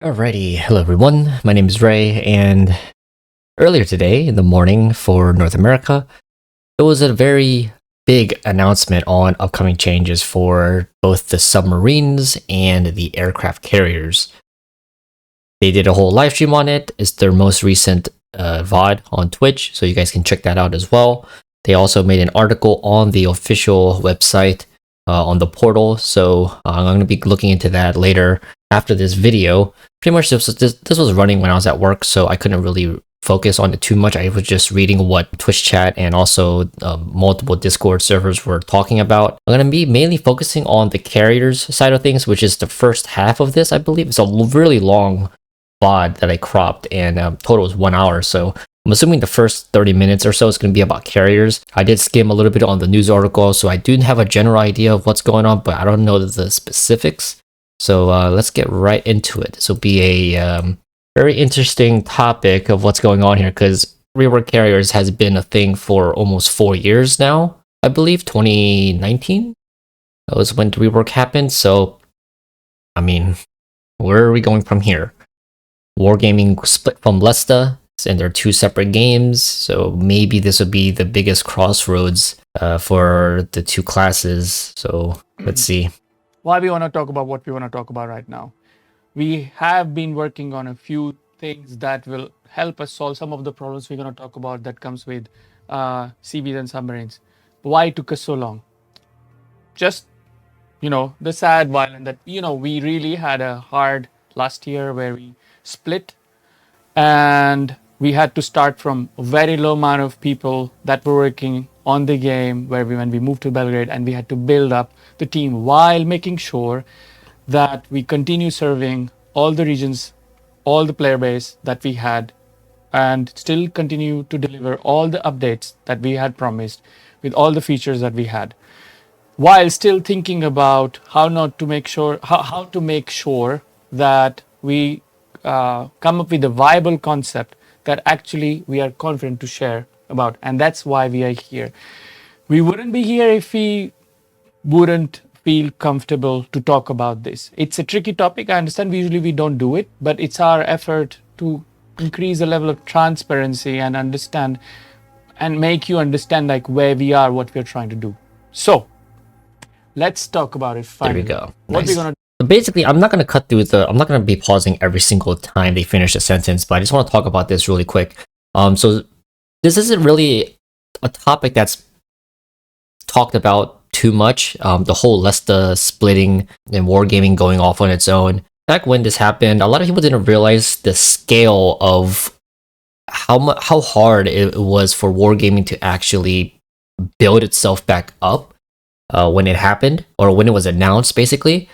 Alrighty, hello everyone. My name is Ray, and earlier today in the morning for North America, there was a very big announcement on upcoming changes for both the submarines and the aircraft carriers. They did a whole live stream on it. It's their most recent VOD on Twitch, so you guys can check that out as well. They also made an article on the official website on the portal, so I'm going to be looking into that later after this video. Pretty much this was running when I was at work, so I couldn't really focus on it too much. I was just reading what Twitch chat and also multiple Discord servers were talking about. I'm going to be mainly focusing on the carriers side of things, which is the first half of this, I believe. It's a really long VOD that I cropped, and total is 1 hour, so I'm assuming the first 30 minutes or so is going to be about carriers. I did skim a little bit on the news article, so I do have a general idea of what's going on, but I don't know the specifics. So let's get right into it. This will be a very interesting topic of what's going on here, because Rework carriers has been a thing for almost 4 years now. I believe 2019 that was when Rework happened. So, I mean, where are we going from here? Wargaming split from Lesta, and they're two separate games. So maybe this would be the biggest crossroads for the two classes. So let's see. Why we want to talk about what we want to talk about right now. We have been working on a few things that will help us solve some of the problems we're going to talk about that comes with CVs and submarines. Why it took us so long? Just, the sad violin that, we really had a hard last year where we split and we had to start from a very low amount of people that were working on the game when we moved to Belgrade, and we had to build up the team while making sure that we continue serving all the regions, all the player base that we had, and still continue to deliver all the updates that we had promised with all the features that we had, while still thinking about how to make sure that we come up with a viable concept that actually we are confident to share about. And that's why we are here. We wouldn't be here if we wouldn't feel comfortable to talk about this. It's a tricky topic. I understand usually we don't do it, but it's our effort to increase the level of transparency and understand and make you understand like where we are, what we're trying to do. So let's talk about it finally. There we go. What Nice. we're gonna Basically, I'm not going to cut through I'm not going to be pausing every single time they finish a sentence, but I just want to talk about this really quick. So this isn't really a topic that's talked about too much. The whole Lesta splitting and wargaming going off on its own. Back when this happened, a lot of people didn't realize the scale of how hard it was for wargaming to actually build itself back up when it happened, or when it was announced, basically.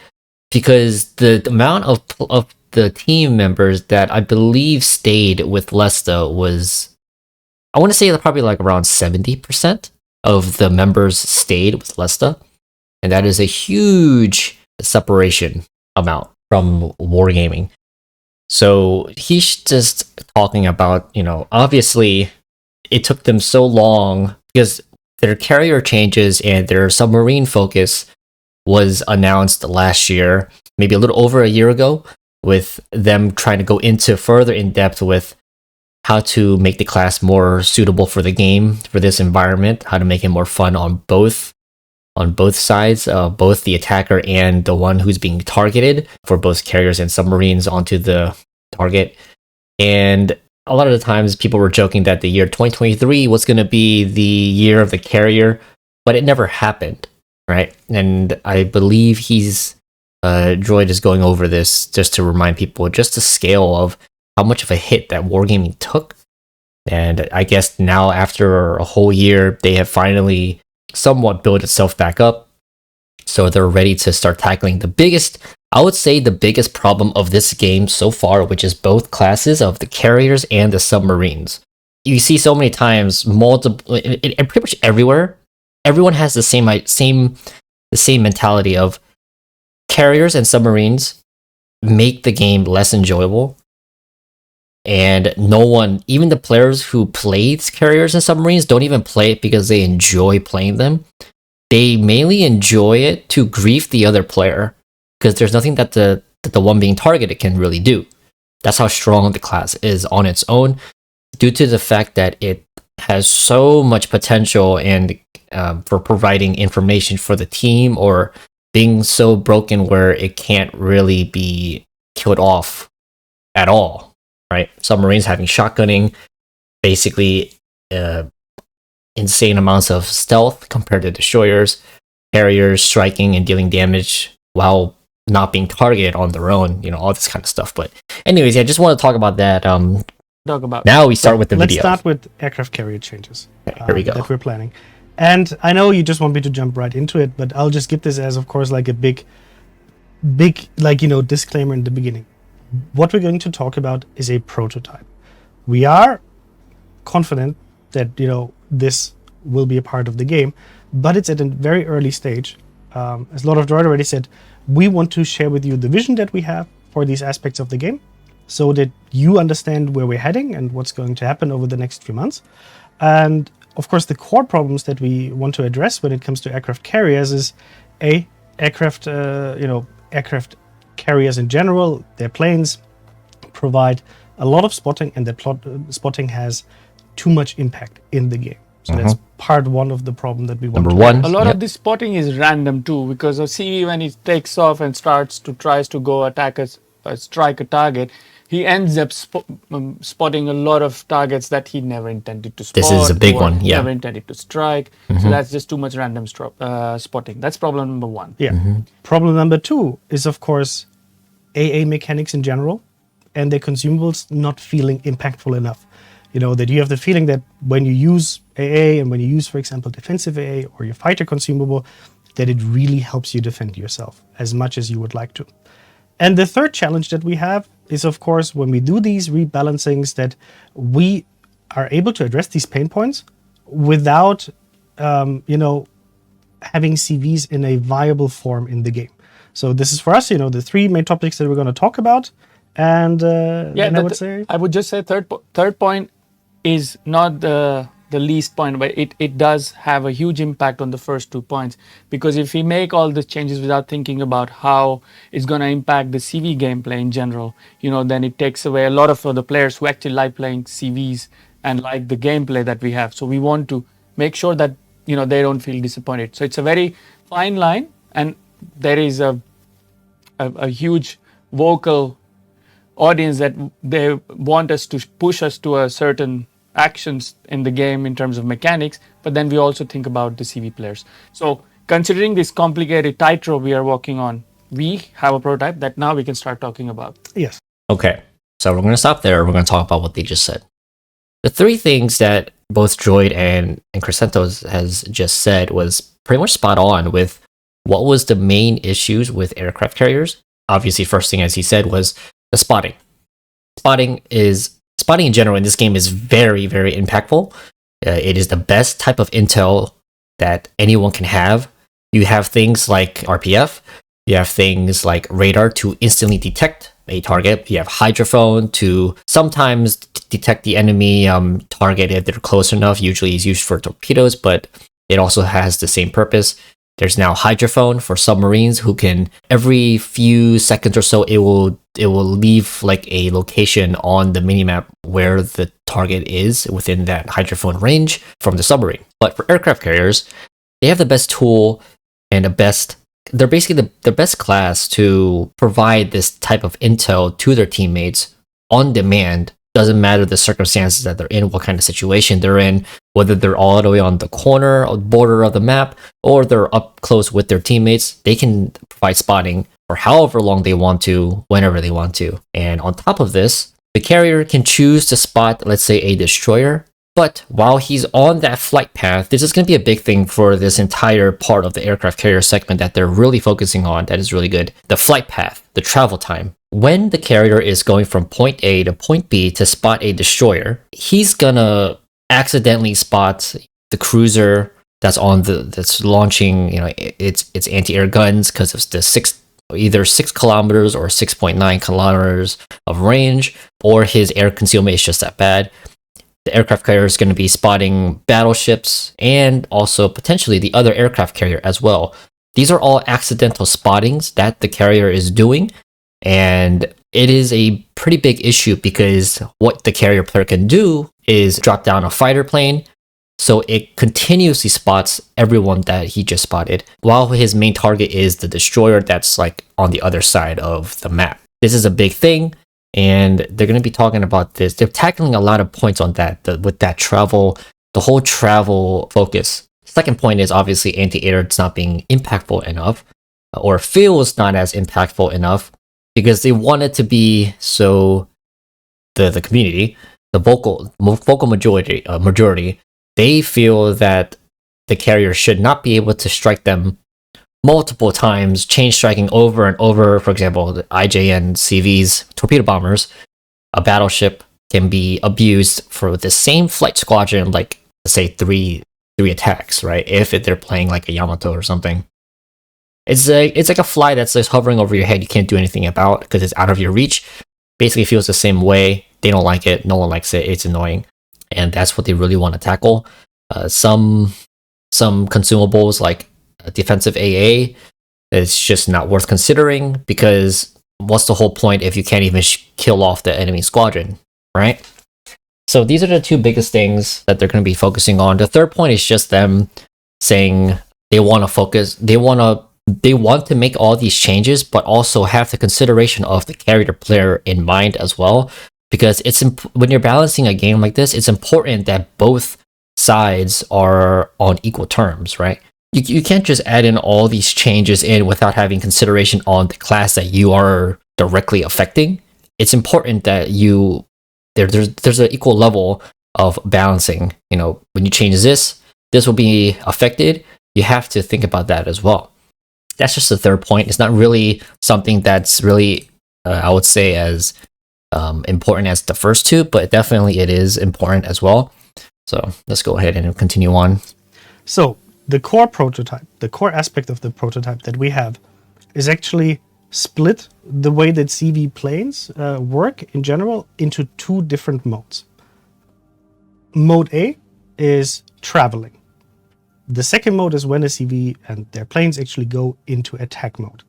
Because the amount of the team members that I believe stayed with Lesta was, I want to say probably like around 70% of the members stayed with Lesta. And that is a huge separation amount from wargaming. So he's just talking about, obviously it took them so long because their carrier changes and their submarine focus was announced last year, maybe a little over a year ago, with them trying to go into further in depth with how to make the class more suitable for the game, for this environment, how to make it more fun on both sides, both the attacker and the one who's being targeted, for both carriers and submarines onto the target. And a lot of the times people were joking that the year 2023 was going to be the year of the carrier, but it never happened. Right, and I believe Droid is going over this just to remind people just the scale of how much of a hit that wargaming took. And I guess now, after a whole year, they have finally somewhat built itself back up. So they're ready to start tackling the biggest problem of this game so far, which is both classes of the carriers and the submarines. You see so many times, multiple, and pretty much everywhere, everyone has the same mentality of carriers and submarines make the game less enjoyable, and no one, even the players who play carriers and submarines, don't even play it because they enjoy playing them. They mainly enjoy it to grief the other player, because there's nothing that the one being targeted can really do. That's how strong the class is on its own, due to the fact that it has so much potential and for providing information for the team, or being so broken where it can't really be killed off at all, right? Submarines having shotgunning, basically insane amounts of stealth compared to destroyers, carriers striking and dealing damage while not being targeted on their own, all this kind of stuff. But anyways, I just want to talk about that. Talk about Now we start with the Let's video. start with aircraft carrier changes. Okay, here we go. That we're planning. And I know you just want me to jump right into it, but I'll just give this as, of course, like a big, disclaimer in the beginning. What we're going to talk about is a prototype. We are confident that, this will be a part of the game, but it's at a very early stage. As Lord of Droid already said, we want to share with you the vision that we have for these aspects of the game, so that you understand where we're heading and what's going to happen over the next few months. And of course, the core problems that we want to address when it comes to aircraft carriers is aircraft carriers in general, their planes provide a lot of spotting, and that spotting has too much impact in the game. So that's part one of the problem that we want Number to one. address. a lot of this spotting is random too, because a CV, when he takes off and tries to go attack strike a target, he ends up spotting a lot of targets that he never intended to spot. This is a big or one, yeah. Never intended to strike. So that's just too much random spotting. That's problem number one. Yeah. Problem number two is, of course, AA mechanics in general, and their consumables not feeling impactful enough. That you have the feeling that when you use AA, and when you use, for example, defensive AA or your fighter consumable, that it really helps you defend yourself as much as you would like to. And the third challenge that we have is, of course, when we do these rebalancings, that we are able to address these pain points without, having CVs in a viable form in the game. So this is for us, the three main topics that we're going to talk about. And then I would just say third point is not the least point, but it does have a huge impact on the first 2 points, because if we make all the changes without thinking about how it's going to impact the CV gameplay in general, then it takes away a lot of the players who actually like playing CVs and like the gameplay that we have. So we want to make sure that they don't feel disappointed. So it's a very fine line, and there is a huge vocal audience that they want us to push us to a certain actions in the game in terms of mechanics, but then we also think about the CV players. So considering this complicated tightrope we are working on, we have a prototype that now we can start talking about. Yes. Okay, so we're going to stop there. We're going to talk about what they just said. The three things that both Droid and Crescentos has just said was pretty much spot on with what was the main issues with aircraft carriers. Obviously, first thing, as he said, was the spotting. Spotting in general in this game is very, very impactful. It is the best type of intel that anyone can have. You have things like RPF. You have things like radar to instantly detect a target. You have hydrophone to sometimes detect the enemy target if they're close enough. Usually is used for torpedoes, but it also has the same purpose. There's now hydrophone for submarines who can, every few seconds or so, it will leave like a location on the minimap where the target is within that hydrophone range from the submarine. But for aircraft carriers, they have the best tool and they're basically the best class to provide this type of intel to their teammates on demand. Doesn't matter the circumstances that they're in, what kind of situation they're in, whether they're all the way on the corner or border of the map, or they're up close with their teammates. They can provide spotting for however long they want to, whenever they want to. And on top of this, the carrier can choose to spot, let's say, a destroyer. But while he's on that flight path, this is going to be a big thing for this entire part of the aircraft carrier segment that they're really focusing on. That is really good. The flight path, the travel time. When the carrier is going from point A to point B to spot a destroyer, he's gonna accidentally spot the cruiser that's launching, its anti-air guns because of the either 6 kilometers or 6.9 kilometers of range, or his air concealment is just that bad. The aircraft carrier is going to be spotting battleships and also potentially the other aircraft carrier as well. These are all accidental spottings that the carrier is doing. And it is a pretty big issue because what the carrier player can do is drop down a fighter plane, so it continuously spots everyone that he just spotted, while his main target is the destroyer that's like on the other side of the map. This is a big thing, and they're going to be talking about this. They're tackling a lot of points on that, with that travel, the whole travel focus. Second point is obviously anti-air it's not being impactful enough, or feels not as impactful enough, because they want it to be so the community, the vocal majority, they feel that the carrier should not be able to strike them multiple times, chain striking over and over. For example, the IJN CVs, torpedo bombers, a battleship can be abused for the same flight squadron, like say three attacks, right? If they're playing like a Yamato or something. It's like a fly that's just hovering over your head. You can't do anything about because it's out of your reach. Basically feels the same way. They don't like it. No one likes it. It's annoying. And that's what they really want to tackle. Some consumables like defensive AA, it's just not worth considering, because what's the whole point if you can't even kill off the enemy squadron, right? So these are the two biggest things that they're going to be focusing on. The third point is just them saying they want to focus, they want to make all these changes, but also have the consideration of the carrier player in mind as well. Because when you're balancing a game like this, it's important that both sides are on equal terms, right? You can't just add in all these changes in without having consideration on the class that you are directly affecting. It's important that there's an equal level of balancing. You know, when you change this will be affected. You have to think about that as well. That's just the third point. It's not really something that's really, I would say, as important as the first two, but definitely it is important as well. So let's go ahead and continue on. So the core prototype, the core aspect of the prototype that we have is actually split the way that CV planes work in general into two different modes. Mode A is traveling. The second mode is when a CV and their planes actually go into attack mode.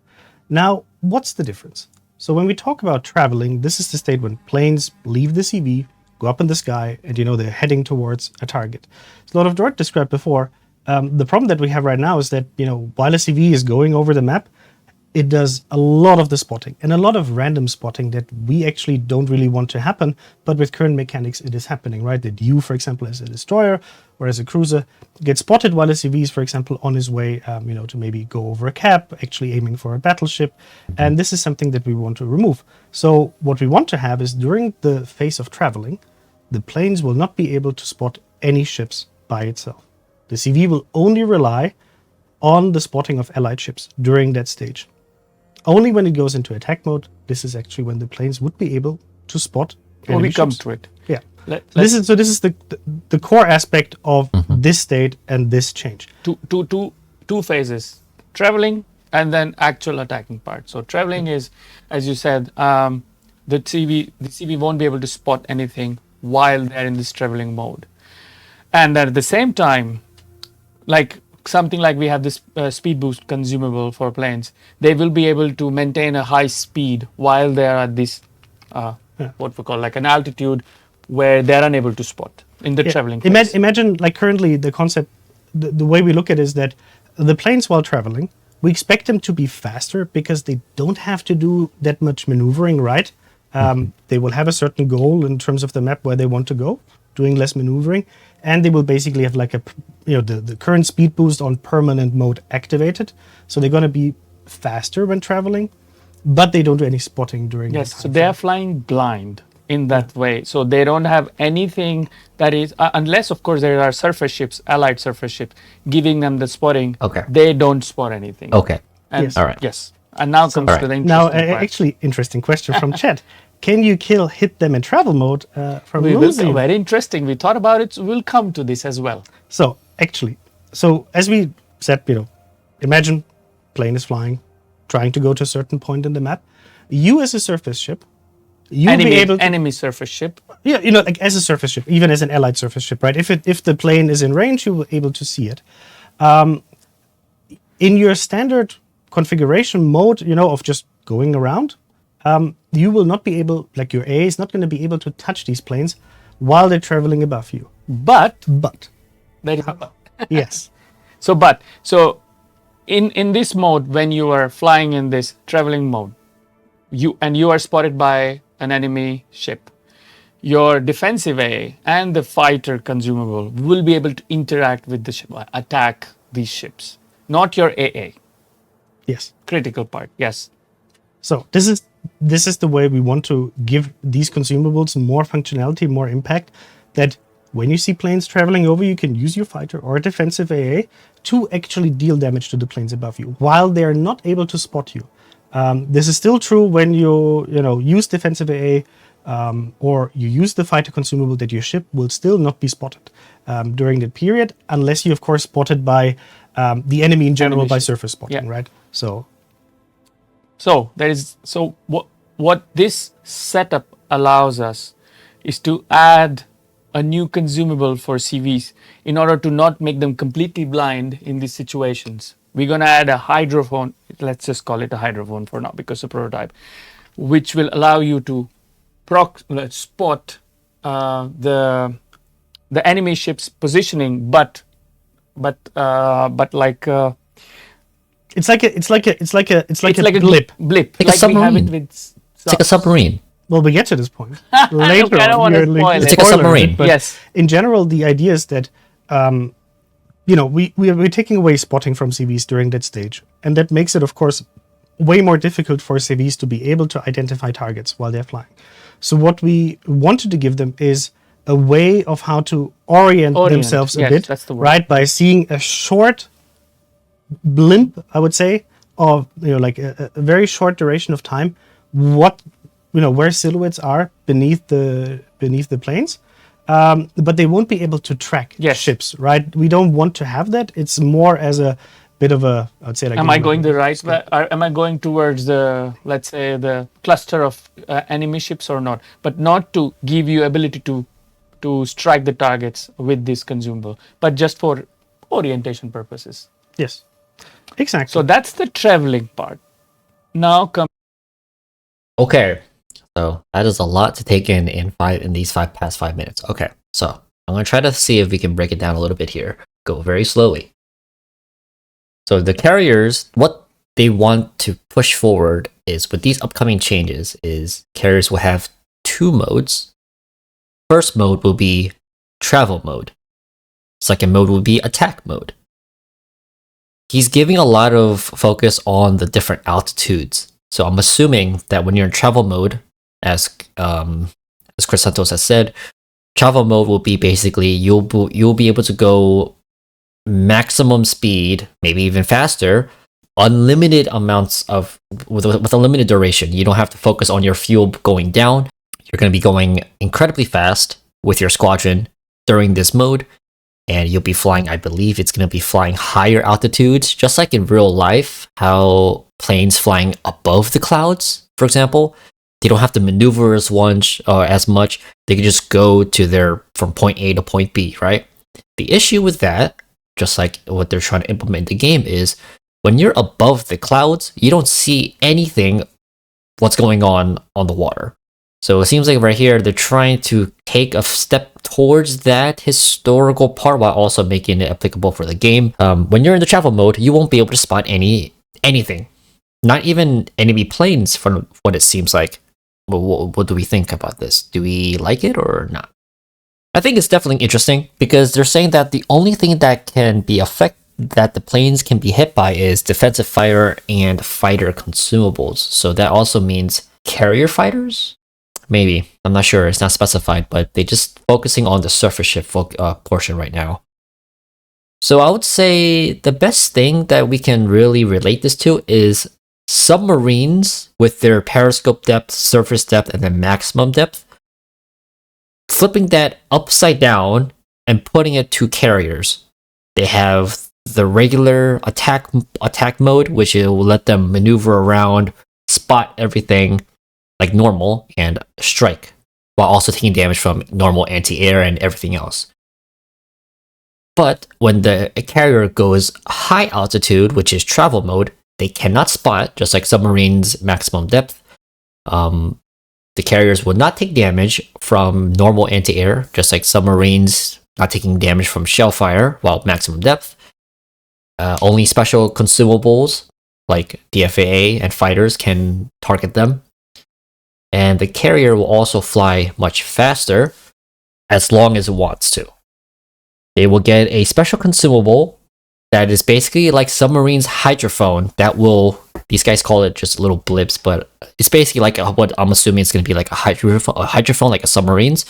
Now, what's the difference? So when we talk about traveling, this is the state when planes leave the CV, go up in the sky, and they're heading towards a target. As a lot of Dort described before, the problem that we have right now is that while a CV is going over the map, it does a lot of the spotting and a lot of random spotting that we actually don't really want to happen, but with current mechanics it is happening, right? That you, for example, as a destroyer or as a cruiser, get spotted while a CV is, for example, on his way to maybe go over a cap, actually aiming for a battleship, and this is something that we want to remove. So what we want to have is during the phase of traveling, the planes will not be able to spot any ships by itself. The CV will only rely on the spotting of allied ships during that stage. Only when it goes into attack mode, this is actually when the planes would be able to spot enemy we come ships. to it. Yeah. This is the core aspect of this state and this change. Two phases: traveling and then actual attacking part. So traveling is, as you said, the CV won't be able to spot anything while they're in this traveling mode, and at the same time, like something like we have this speed boost consumable for planes, they will be able to maintain a high speed while they are at this what we call like an altitude where they're unable to spot in the traveling phase. Imagine like currently the concept, the way we look at it is that the planes while traveling, we expect them to be faster because they don't have to do that much maneuvering, right? They will have a certain goal in terms of the map where they want to go, doing less maneuvering, and they will basically have like the current speed boost on permanent mode activated. So they're going to be faster when traveling, but they don't do any spotting during that time. So they are flying blind in that way. So they don't have anything that is, unless of course there are surface ships, allied surface ships, giving them the spotting. Okay. They don't spot anything. Okay. And Yes. All right. Yes. And now comes to the interesting Now, part. actually, interesting question from chat. Can you hit them in travel mode from We will, losing? very interesting. We thought about it. So we'll come to this as well. So as we said, imagine plane is flying, trying to go to a certain point in the map. You as a surface ship, you'll be able to, enemy surface ship. like as a surface ship, even as an allied surface ship, right? If the plane is in range, you will be able to see it. In your standard configuration mode, of just going around, you will not be able, like your AA is not going to be able to touch these planes while they're traveling above you. But But, there is a but. yes, So in this mode, when you are flying in this traveling mode, you are spotted by an enemy ship, your defensive AA and the fighter consumable will be able to interact with the ship, attack these ships, not your AA. yes. Critical part, yes. So this is the way we want to give these consumables more functionality, more impact, that when you see planes traveling over, you can use your fighter or defensive AA to actually deal damage to the planes above you while they're not able to spot you. This is still true when you use defensive AA or you use the fighter consumable, that your ship will still not be spotted during that period, unless you of course spotted by the enemy in general Enemy by ship. surface spotting, Yeah. right? So what this setup allows us is to add a new consumable for CVs in order to not make them completely blind in these situations. We're going to add a hydrophone, let's just call it a hydrophone for now because it's a prototype, which will allow you to spot the enemy ship's positioning, but like it's like a blip. blip, Like a like we have it submarine. with. It's like a submarine. Well, we get to this point Look, later. I don't on. wanna You're spoil it. It's like a spoiler submarine. but Yes. in general, the idea is that we're taking away spotting from CVs during that stage, and that makes it, of course, way more difficult for CVs to be able to identify targets while they're flying. So what we wanted to give them is a way of how to orient themselves a yes, bit, that's the word. right? By seeing a short blimp, I would say, of like a very short duration of time, what where silhouettes are beneath the planes, but they won't be able to track Yes. ships, right? We don't want to have that. It's more as a bit of a, I'd say, like. Am I going the right way? Am I going towards the, let's say, the cluster of enemy ships or not? But not to give you ability to strike the targets with this consumable, but just for orientation purposes. Yes, exactly. So that's the traveling part. Now come. Okay, so that is a lot to take in these past 5 minutes. Okay, so I'm gonna try to see if we can break it down a little bit here. Go very slowly. So the carriers, what they want to push forward is, with these upcoming changes, is carriers will have two modes. First mode will be travel mode. Second mode will be attack mode. He's giving a lot of focus on the different altitudes. So I'm assuming that when you're in travel mode, as Chris Santos has said, travel mode will be basically you'll be able to go maximum speed, maybe even faster, unlimited amounts of with a limited duration. You don't have to focus on your fuel going down. You're going to be going incredibly fast with your squadron during this mode, and you'll be flying, I believe it's going to be flying higher altitudes, just like in real life, how planes flying above the clouds, for example, they don't have to maneuver as much. They can just go to from point A to point B, right? The issue with that, just like what they're trying to implement in the game, is when you're above the clouds, you don't see anything what's going on the water. So it seems like right here, they're trying to take a step towards that historical part while also making it applicable for the game. When you're in the travel mode, you won't be able to spot anything. Not even enemy planes from what it seems like. What do we think about this? Do we like it or not? I think it's definitely interesting because they're saying that the only thing that can be that the planes can be hit by is defensive fighter and fighter consumables. So that also means carrier fighters? Maybe. I'm not sure. It's not specified, but they're just focusing on the surface ship portion right now. So I would say the best thing that we can really relate this to is submarines with their periscope depth, surface depth, and then maximum depth. Flipping that upside down and putting it to carriers. They have the regular attack mode, which will let them maneuver around, spot everything like normal, and strike, while also taking damage from normal anti-air and everything else. But when the carrier goes high altitude, which is travel mode, they cannot spot, just like submarines maximum depth. The carriers will not take damage from normal anti-air, just like submarines not taking damage from shell fire while maximum depth. Only special consumables like the FAA and fighters can target them. And the carrier will also fly much faster as long as it wants to. They will get a special consumable that is basically like submarine's hydrophone that will, these guys call it just little blips, but it's basically like what I'm assuming it's going to be like a hydrophone like a submarine's,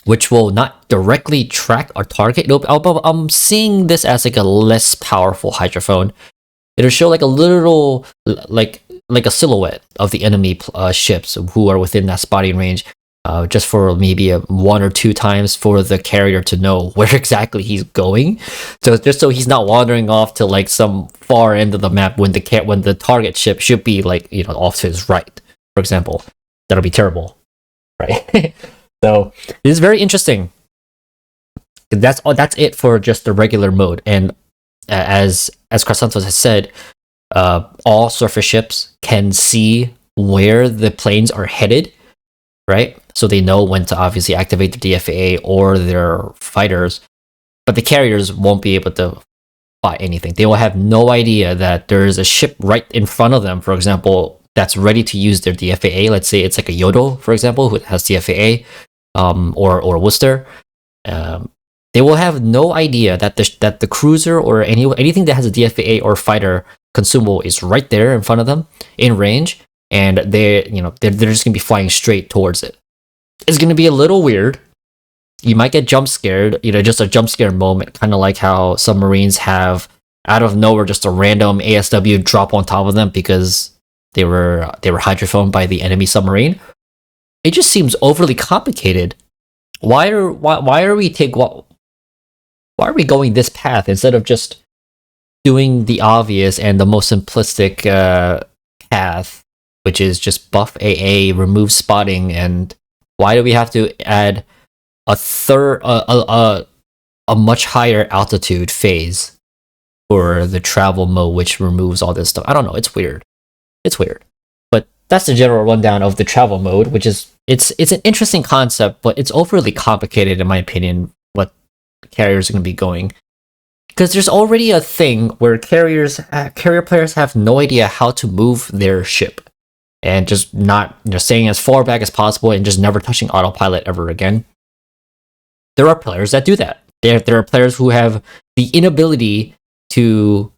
which will not directly track or target. I'm seeing this as like a less powerful hydrophone. It'll show like a little, like a silhouette of the enemy ships who are within that spotting range, just for maybe one or two times for the carrier to know where exactly he's going. So just so he's not wandering off to like some far end of the map when the target ship should be like, you know, off to his right, for example. That'll be terrible, right? So this is very interesting. That's it for just the regular mode. And as Krasantos has said, all surface ships can see where the planes are headed, right? So they know when to obviously activate the DFA or their fighters, but the carriers won't be able to spot anything. They will have no idea that there is a ship right in front of them, for example, that's ready to use their DFA. Let's say it's like a Yodel, for example, who has DFA, or Worcester. They will have no idea that the cruiser or anything that has a DFA or fighter consumable is right there in front of them in range, and they're just gonna be flying straight towards it. It's gonna be a little weird. You might get jump scared, just a jump scare moment, kind of like how submarines have out of nowhere just a random ASW drop on top of them because they were hydrophoned by the enemy submarine. It just seems overly complicated. Why are we going this path instead of just doing the obvious and the most simplistic path, which is just buff AA, remove spotting, and why do we have to add a much higher altitude phase for the travel mode, which removes all this stuff? I don't know. It's weird. But that's the general rundown of the travel mode, which is it's an interesting concept, but it's overly complicated in my opinion. What carriers are going to be going, because there's already a thing where carrier players have no idea how to move their ship, and just not staying as far back as possible and just never touching autopilot ever again. There are players that do that. There are players who have the inability to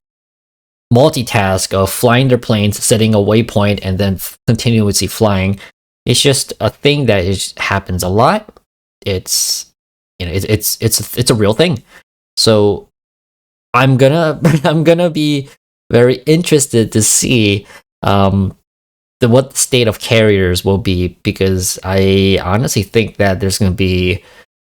multitask of flying their planes, setting a waypoint, and then continuously flying. It's just a thing that happens a lot. It's a real thing. So I'm gonna be very interested to see what the state of carriers will be, because I honestly think that there's gonna be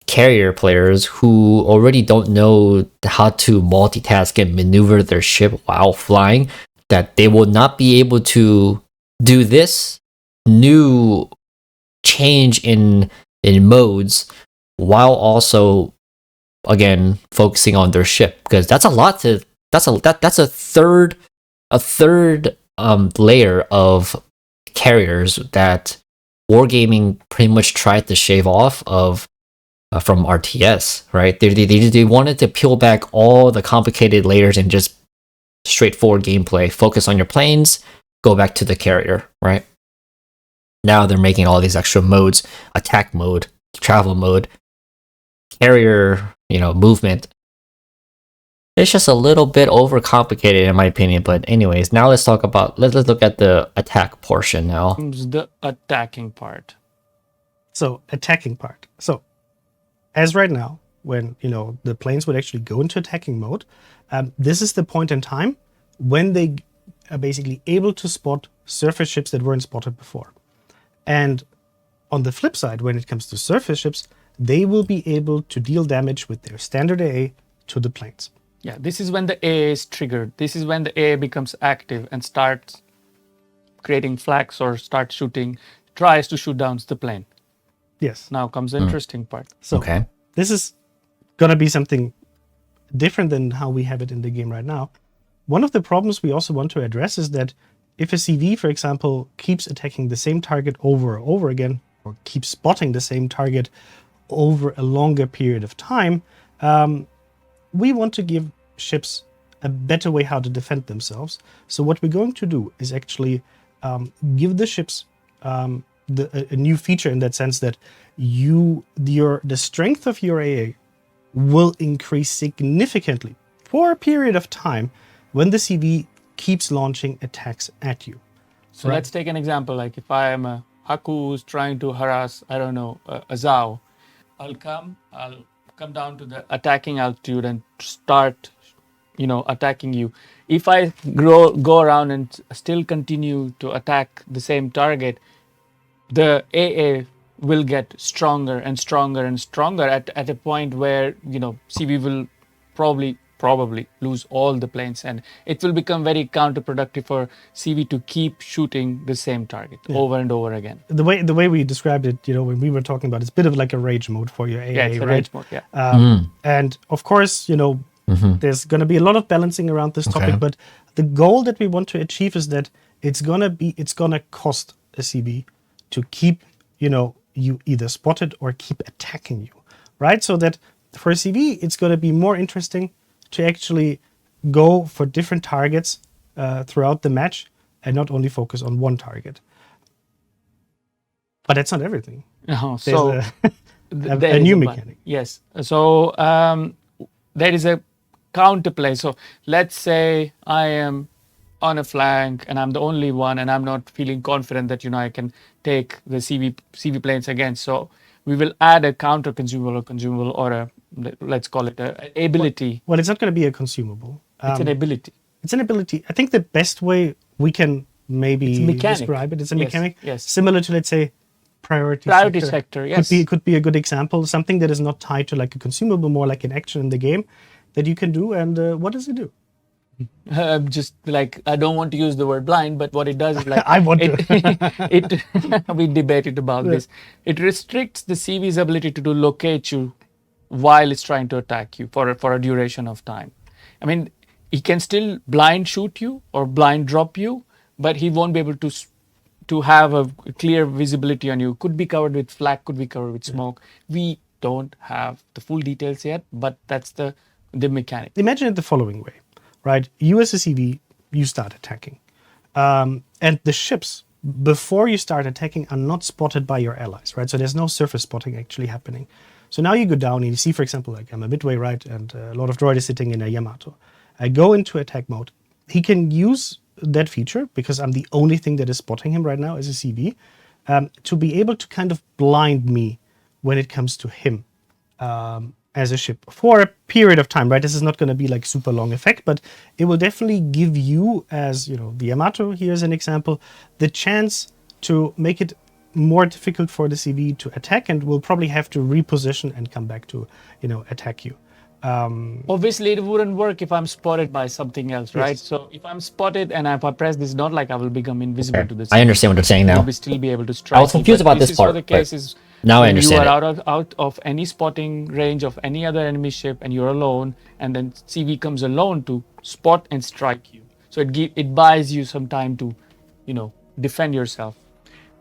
carrier players who already don't know how to multitask and maneuver their ship while flying, that they will not be able to do this new change in modes while also again focusing on their ship, because that's a third layer of carriers that Wargaming pretty much tried to shave off of from RTS, right? They wanted to peel back all the complicated layers and just straightforward gameplay. Focus on your planes, go back to the carrier, right? Now they're making all these extra modes: attack mode, travel mode, carrier, movement. It's just a little bit overcomplicated in my opinion. But anyways, now let's look at the attack portion now. The attacking part. So attacking part. So as right now, when the planes would actually go into attacking mode, this is the point in time when they are basically able to spot surface ships that weren't spotted before. And on the flip side, when it comes to surface ships, they will be able to deal damage with their standard AA to the planes. Yeah, this is when the AA is triggered. This is when the AA becomes active and starts creating flags or tries to shoot down the plane. Yes. Now comes the interesting part. So Okay. This is going to be something different than how we have it in the game right now. One of the problems we also want to address is that if a CV, for example, keeps attacking the same target over and over again, or keeps spotting the same target over a longer period of time, we want to give ships a better way how to defend themselves. So what we're going to do is actually give the ships a new feature in that sense that the strength of your AA will increase significantly for a period of time when the CV keeps launching attacks at you. So let's take an example. Like if I am a Haku who's trying to harass, I don't know, a Zhao, I'll come down to the attacking altitude and start, attacking you. If I go around and still continue to attack the same target, the AA will get stronger and stronger and stronger at a point where, CV will probably lose all the planes, and it will become very counterproductive for CV to keep shooting the same target over and over again. The way we described it, when we were talking about it's a bit of like a rage mode for your AA, Yeah, it's a right? rage mode, yeah. And of course, there's going to be a lot of balancing around this topic, but the goal that we want to achieve is that it's going to cost a CV to keep, you either spotted or keep attacking you, right? So that for a CV, it's going to be more interesting to actually go for different targets throughout the match and not only focus on one target. But that's not everything. So There's a new mechanic. Yes. So there is a counterplay. So let's say I am on a flank and I'm the only one and I'm not feeling confident that I can take the CV planes again. So we will add a counter consumable or a, let's call it a ability. Well, it's not going to be a consumable. It's an ability. It's an ability. I think the best way we can maybe describe it is a mechanic. Yes. Similar to, let's say, priority sector. Yes. Could be a good example. Something that is not tied to like a consumable, more like an action in the game that you can do. And what does it do? Just like, I don't want to use the word blind, but what it does is like I want to. We debated about this. It restricts the CV's ability to locate you while it's trying to attack you for a duration of time. I mean, he can still blind shoot you or blind drop you, but he won't be able to have a clear visibility on you. Could be covered with flak, could be covered with smoke. We don't have the full details yet, but that's the mechanic. Imagine it the following way, right? You as a CV, you start attacking. And the ships, before you start attacking, are not spotted by your allies, right? So there's no surface spotting actually happening. So now you go down and you see, for example, like I'm a midway right and a lot of droid is sitting in a Yamato. I go into attack mode. He can use that feature, because I'm the only thing that is spotting him right now as a CV, to be able to kind of blind me when it comes to him as a ship for a period of time, right? This is not going to be like super long effect, but it will definitely give you, as the Yamato here as an example, the chance to make it more difficult for the CV to attack, and will probably have to reposition and come back to attack you. Obviously, it wouldn't work if I'm spotted by something else, right? Yes. So if I'm spotted and if I press this, not like I will become invisible to this. I understand what you're saying now. Will still be able to strike. I was confused about this part. For the cases now I understand. You are out of any spotting range of any other enemy ship, and you're alone, and then CV comes alone to spot and strike you. So it buys you some time to, defend yourself,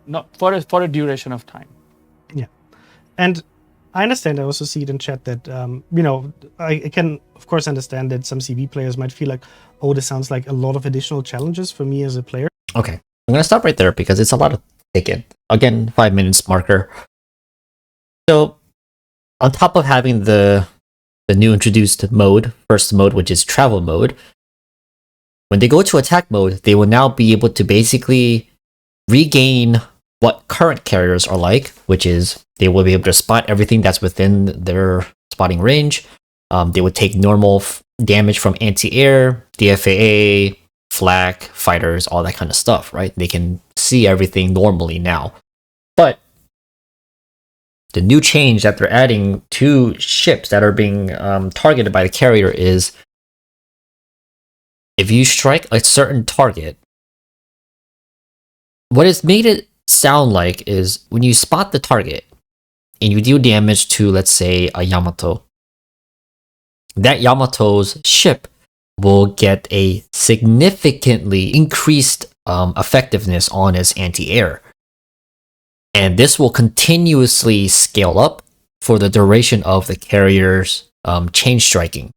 not for a duration of time. Yeah, and I understand. I also see it in chat that I can of course understand that some CV players might feel like, oh, this sounds like a lot of additional challenges for me as a player. Okay, I'm gonna stop right there because it's a lot to take in. Again, 5 minutes marker. So, on top of having the new introduced mode, first mode, which is travel mode, when they go to attack mode, they will now be able to basically regain what current carriers are like, which is they will be able to spot everything that's within their spotting range. They would take normal damage from anti-air, DFAA, flak, fighters, all that kind of stuff, right? They can see everything normally now. But the new change that they're adding to ships that are being targeted by the carrier is if you strike a certain target, what it's made it sound like is when you spot the target and you deal damage to, let's say, a Yamato, that Yamato's ship will get a significantly increased effectiveness on its anti-air. And this will continuously scale up for the duration of the carrier's chain striking.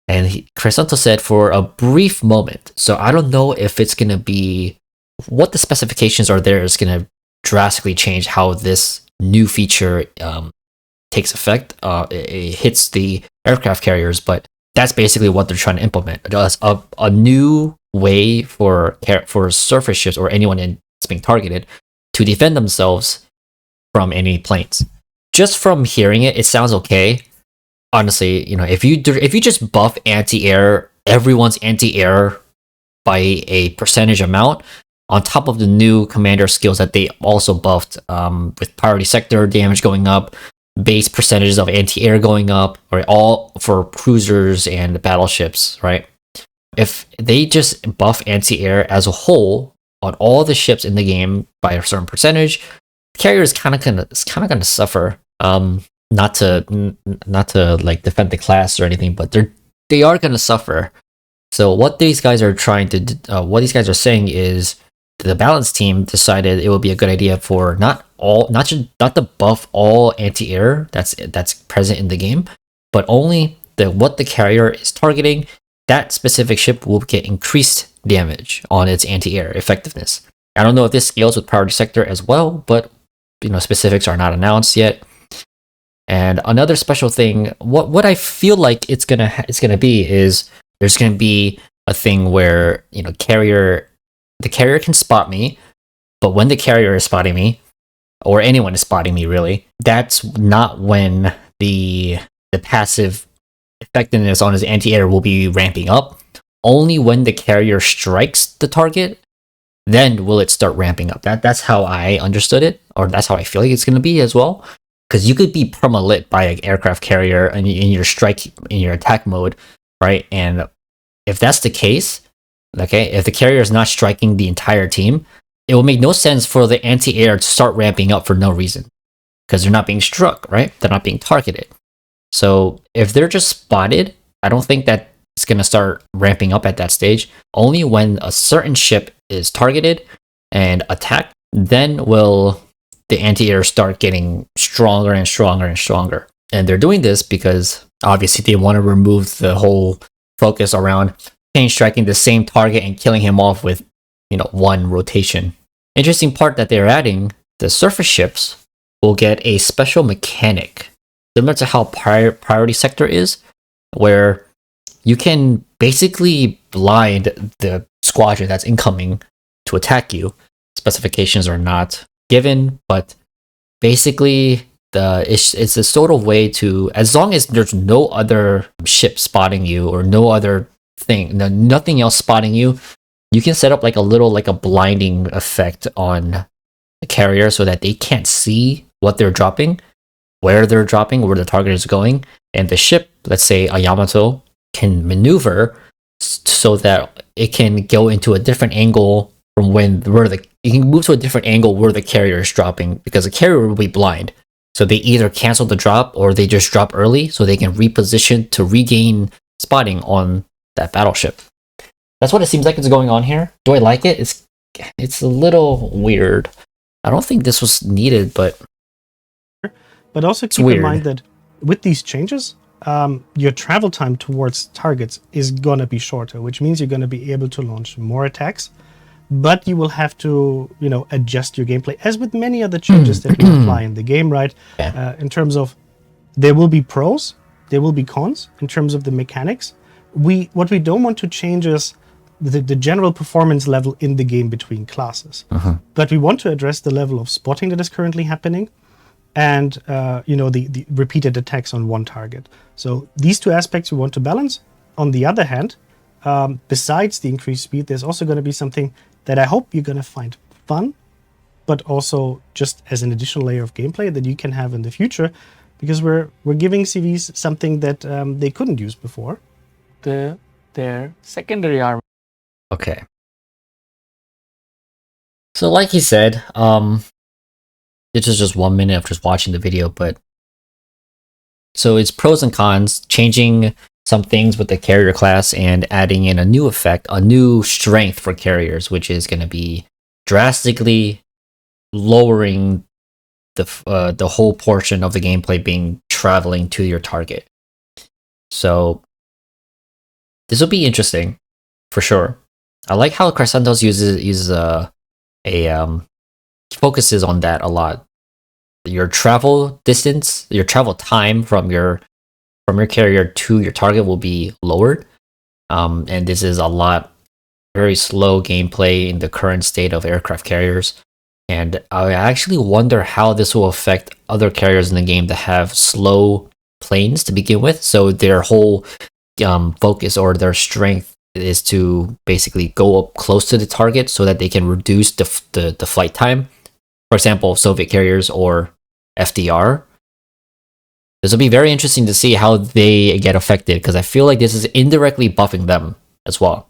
And Crisanto said for a brief moment. So I don't know if it's going to be what the specifications are there is going to drastically change how this new feature takes effect. It hits the aircraft carriers, but that's basically what they're trying to implement. Just a new way for surface ships or anyone that's being targeted to defend themselves from any planes. Just from hearing it, it sounds okay. Honestly, if you just buff anti-air, everyone's anti-air by a percentage amount, on top of the new commander skills that they also buffed, with priority sector damage going up, base percentages of anti-air going up, or all for cruisers and battleships, right? If they just buff anti-air as a whole on all the ships in the game by a certain percentage, the carrier is kind of gonna suffer. Not to like defend the class or anything, but they are gonna suffer. So what these guys are saying is the balance team decided it would be a good idea for not to buff all anti-air that's present in the game, but only what the carrier is targeting. That specific ship will get increased damage on its anti-air effectiveness. I don't know if this scales with priority sector as well, but specifics are not announced yet. And another special thing, what I feel like it's gonna be is there's gonna be a thing where the carrier can spot me, but when the carrier is spotting me, or anyone is spotting me really, that's not when the passive effectiveness on his anti-air will be ramping up. Only when the carrier strikes the target, then will it start ramping up. That's how I understood it, or that's how I feel like it's gonna be as well. Because you could be perma-lit by an aircraft carrier in your attack mode, right? And if that's the case, okay, if the carrier is not striking the entire team, it will make no sense for the anti-air to start ramping up for no reason. Because they're not being struck, right? They're not being targeted. So if they're just spotted, I don't think that it's going to start ramping up at that stage. Only when a certain ship is targeted and attacked, then will the anti-air start getting stronger and stronger and stronger. And they're doing this because obviously they want to remove the whole focus around chain striking the same target and killing him off with one rotation. Interesting part that they're adding, the surface ships will get a special mechanic similar to how priority sector is, where you can basically blind the squadron that's incoming to attack you. Specifications are not given, but basically it's a sort of way to, as long as there's no other ship spotting you or no other thing, nothing else spotting you, you can set up like a blinding effect on the carrier so that they can't see what they're dropping, where the target is going, and the ship, let's say a Yamato, can maneuver so that it can go into a different angle from you can move to a different angle where the carrier is dropping, because the carrier will be blind. So they either cancel the drop or they just drop early so they can reposition to regain spotting on that battleship. That's what it seems like is going on here. Do I like it? It's a little weird. I don't think this was needed, but also keep in mind that with these changes, your travel time towards targets is going to be shorter, which means you're going to be able to launch more attacks, but you will have to, adjust your gameplay, as with many other changes that we apply in the game, right? Yeah. In terms of, there will be pros, there will be cons in terms of the mechanics. What we don't want to change is the general performance level in the game between classes. But we want to address the level of spotting that is currently happening, and the repeated attacks on one target. So these two aspects we want to balance. On the other hand, besides the increased speed, there's also going to be something that I hope you're going to find fun, but also just as an additional layer of gameplay that you can have in the future, because we're giving CVs something that they couldn't use before. Their secondary armor. Okay. So like he said, this is just 1 minute of just watching the video, but so it's pros and cons. Changing some things with the carrier class and adding in a new effect, a new strength for carriers, which is going to be drastically lowering the whole portion of the gameplay being traveling to your target. So this will be interesting for sure. I like how Crescendos uses focuses on that a lot. Your travel distance, your travel time from your carrier to your target will be lowered. And this is a lot very slow gameplay in the current state of aircraft carriers. And I actually wonder how this will affect other carriers in the game that have slow planes to begin with. So their whole focus or their strength is to basically go up close to the target so that they can reduce the flight time. For example, Soviet carriers or FDR. This will be very interesting to see how they get affected because I feel like this is indirectly buffing them as well.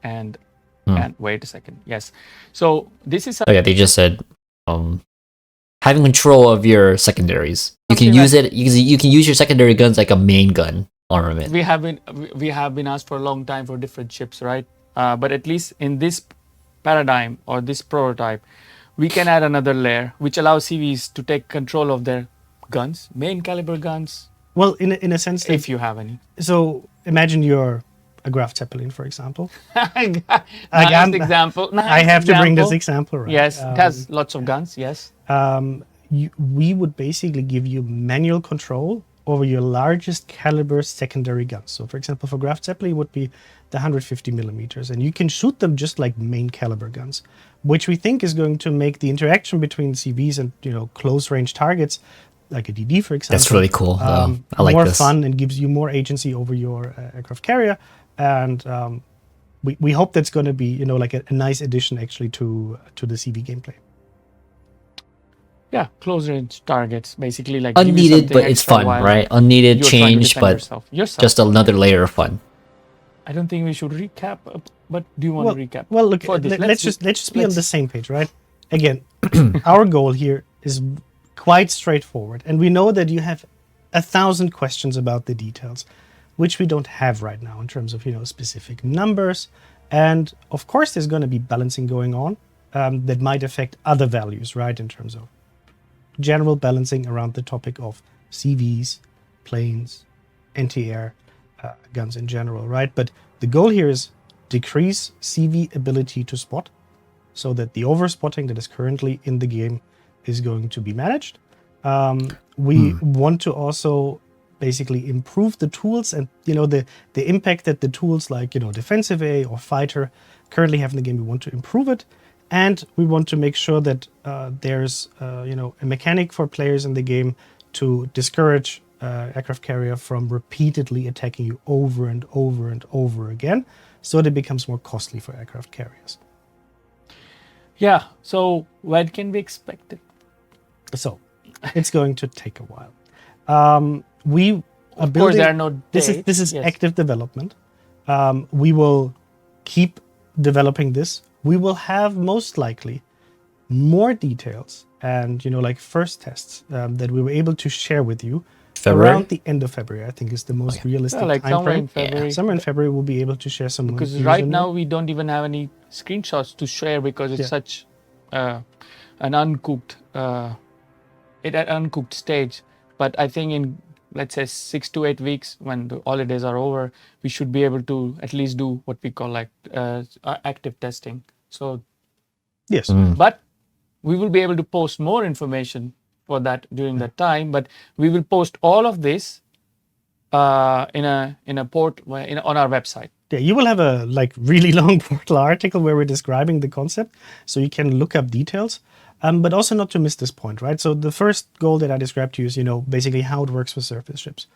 And wait a second. Yes. So this is Oh yeah, they just said having control of your secondaries. You can use it. You can use your secondary guns like a main gun armament. we have been asked for a long time for different ships, right? But at least in this paradigm or this prototype, we can add another layer which allows CVs to take control of their guns, main caliber guns. Well, in a sense, if you have any. So imagine you're a Graf Zeppelin, for example. Nice example. I have to bring this example, right? Yes, it has lots of guns. Yes. We would basically give you manual control over your largest caliber secondary guns. So, for example, for Graf Zeppelin, it would be the 150 millimeters, and you can shoot them just like main caliber guns, which we think is going to make the interaction between CVs and close range targets, like a DD, for example. That's really cool. I like more this. fun and gives you more agency over your aircraft carrier, and we hope that's going to be like a nice addition actually to the CV gameplay. Yeah, close range targets, basically like unneeded, but it's fun, right? Unneeded change, but just another layer of fun. I don't think we should recap, but do you want to recap? Well, look, let's just be on the same page, right? Again, our goal here is quite straightforward, and we know that you have 1,000 questions about the details, which we don't have right now in terms of specific numbers, and of course there's going to be balancing going on that might affect other values, right? In terms of general balancing around the topic of CVs, planes, anti-air guns in general, right? But the goal here is decrease CV ability to spot so that the overspotting that is currently in the game is going to be managed. We want to also basically improve the tools and the impact that the tools like defensive A or fighter currently have in the game. We want to improve it. And we want to make sure that there's a mechanic for players in the game to discourage aircraft carrier from repeatedly attacking you over and over and over again, so that it becomes more costly for aircraft carriers. Yeah. So when can we expect it? So it's going to take a while. We are of building. Course, there are no dates. This is active development. We will keep developing this. We will have most likely more details and like first tests that we were able to share with you around the end of February. I think is the most realistic like time somewhere frame. in February. Somewhere in February we'll be able to share some because news right now we don't even have any screenshots to share because it's such an uncooked uncooked stage. But I think in let's say 6 to 8 weeks when the holidays are over, we should be able to at least do what we call like active testing. So yes, but we will be able to post more information for that during that time. But we will post all of this in a port on our website. Yeah, you will have a really long portal article where we're describing the concept, so you can look up details. But also not to miss this point, right? So the first goal that I described to you is, basically how it works for surface ships.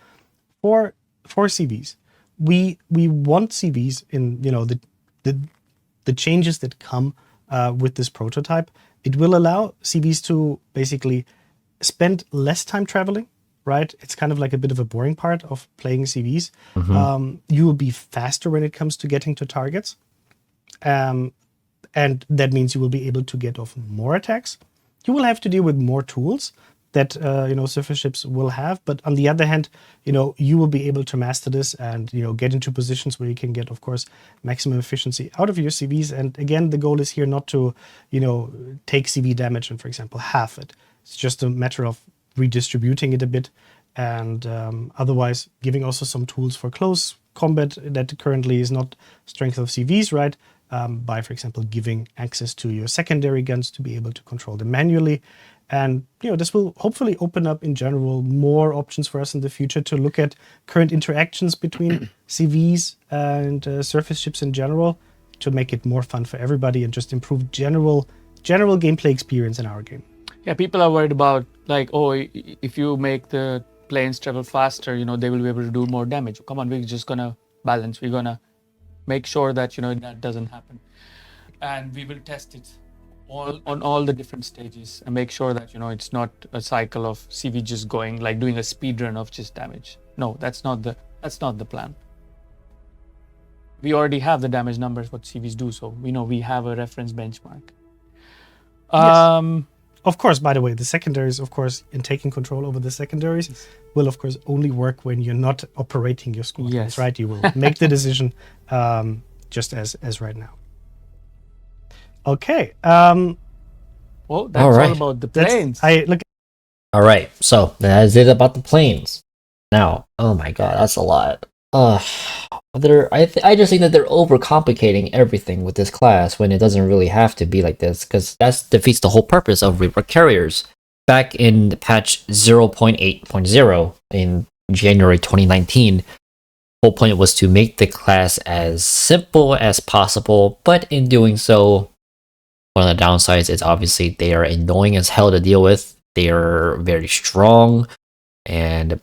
For CVs, we want CVs in, the changes that come with this prototype. It will allow CVs to basically spend less time traveling, right? It's kind of like a bit of a boring part of playing CVs. You will be faster when it comes to getting to targets. And that means you will be able to get off more attacks. You will have to deal with more tools, that surface ships will have. But on the other hand, you will be able to master this and get into positions where you can get, of course, maximum efficiency out of your CVs. And again, the goal is here not to take CV damage and, for example, half it. It's just a matter of redistributing it a bit, and otherwise giving also some tools for close combat that currently is not strength of CVs, right? By, for example, giving access to your secondary guns to be able to control them manually. And this will hopefully open up in general more options for us in the future to look at current interactions between CVs and surface ships in general, to make it more fun for everybody and just improve general gameplay experience in our game. Yeah, people are worried about, like, oh, if you make the planes travel faster, they will be able to do more damage. Come on, we're just gonna balance. We're gonna make sure that that doesn't happen, and we will test it on all the different stages and make sure that it's not a cycle of CV just going, like doing a speed run of just damage. No, that's not the plan. We already have the damage numbers what CVs do, so we have a reference benchmark. Yes. Of course, by the way, the secondaries, of course, in taking control over the secondaries, will of course only work when you're not operating your squadrons, yes. right? You will make the decision just as right now. Okay. Well, that's all about the planes. All right, so that is it about the planes. Now, oh my god, that's a lot. I just think that they're overcomplicating everything with this class when it doesn't really have to be like this, because that defeats the whole purpose of Rework carriers. Back in patch 0.8.0 in January 2019, whole point was to make the class as simple as possible, but in doing so, one of the downsides is obviously they are annoying as hell to deal with. They are very strong, and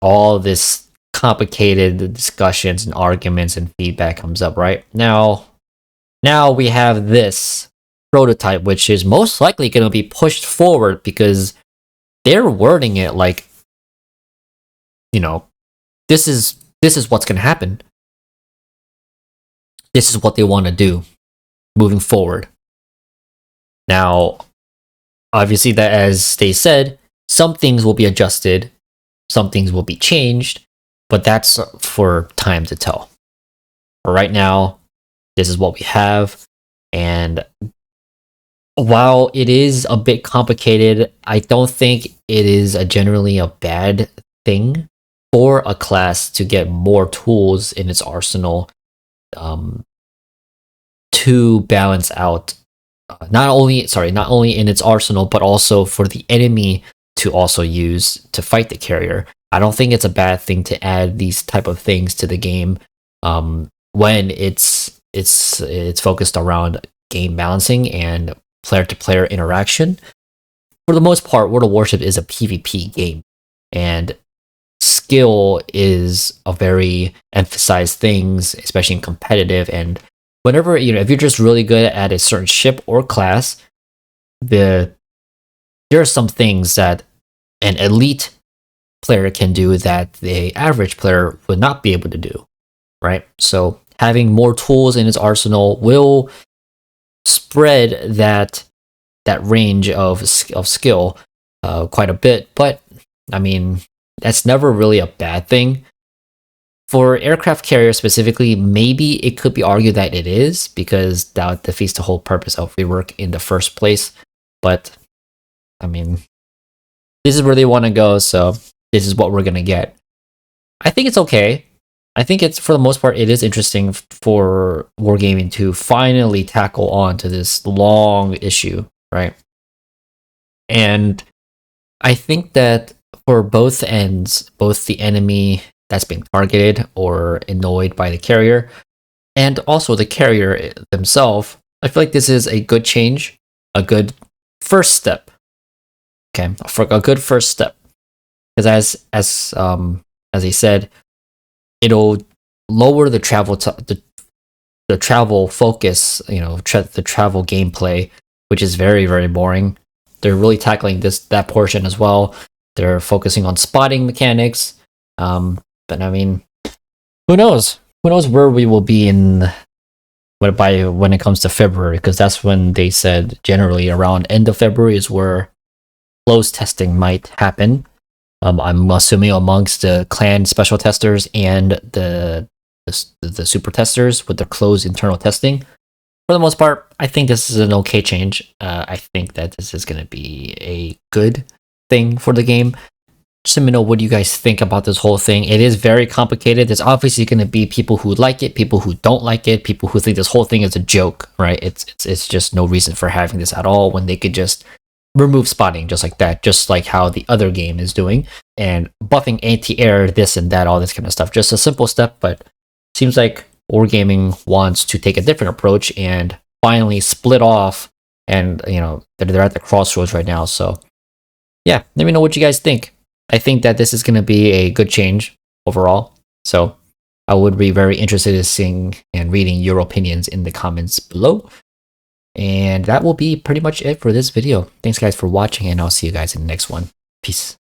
all this complicated discussions and arguments and feedback comes up right now. We have this prototype, which is most likely going to be pushed forward because they're wording it like, this is what's going to happen. This is what they want to do moving forward. Now, obviously, that as they said, some things will be adjusted, some things will be changed, but that's for time to tell. For right now, this is what we have, and while it is a bit complicated, I don't think it is generally a bad thing for a class to get more tools in its arsenal to balance out not only in its arsenal, but also for the enemy to also use to fight the carrier. I don't think it's a bad thing to add these type of things to the game when it's focused around game balancing and player-to-player interaction. For the most part, World of Warship is a PvP game, and skill is a very emphasized thing, especially in competitive. And whenever if you're just really good at a certain ship or class, there are some things that an elite player can do that the average player would not be able to do, right? So having more tools in its arsenal will spread that range of skill quite a bit. But I mean, that's never really a bad thing. For aircraft carriers specifically, maybe it could be argued that it is, because that defeats the whole purpose of Rework in the first place. But I mean, this is where they want to go, so this is what we're gonna get. I think it's okay. I think it's, for the most part, it is interesting for Wargaming to finally tackle on to this long issue, right? And I think that for both ends, both the enemy that's being targeted or annoyed by the carrier, and also the carrier themselves, I feel like this is a good change, a good first step. Okay, for a good first step, because as they said, it'll lower the travel the travel focus, the travel gameplay, which is very, very boring. They're really tackling that portion as well. They're focusing on spotting mechanics. But I mean, who knows? Who knows where we will be when it comes to February? Because that's when they said generally around end of February is where closed testing might happen. I'm assuming amongst the clan special testers and the super testers with the closed internal testing. For the most part, I think this is an okay change. I think that this is going to be a good thing for the game. Just let me know what you guys think about this whole thing. It is very complicated. There's obviously going to be people who like it, people who don't like it, people who think this whole thing is a joke, right? It's just no reason for having this at all when they could just remove spotting just like that, just like how the other game is doing, and buffing anti-air, this and that, all this kind of stuff. Just a simple step, but seems like Wargaming wants to take a different approach and finally split off, and they're at the crossroads right now. So yeah, let me know what you guys think. I think that this is going to be a good change overall. So I would be very interested in seeing and reading your opinions in the comments below. And that will be pretty much it for this video. Thanks guys for watching, and I'll see you guys in the next one. Peace.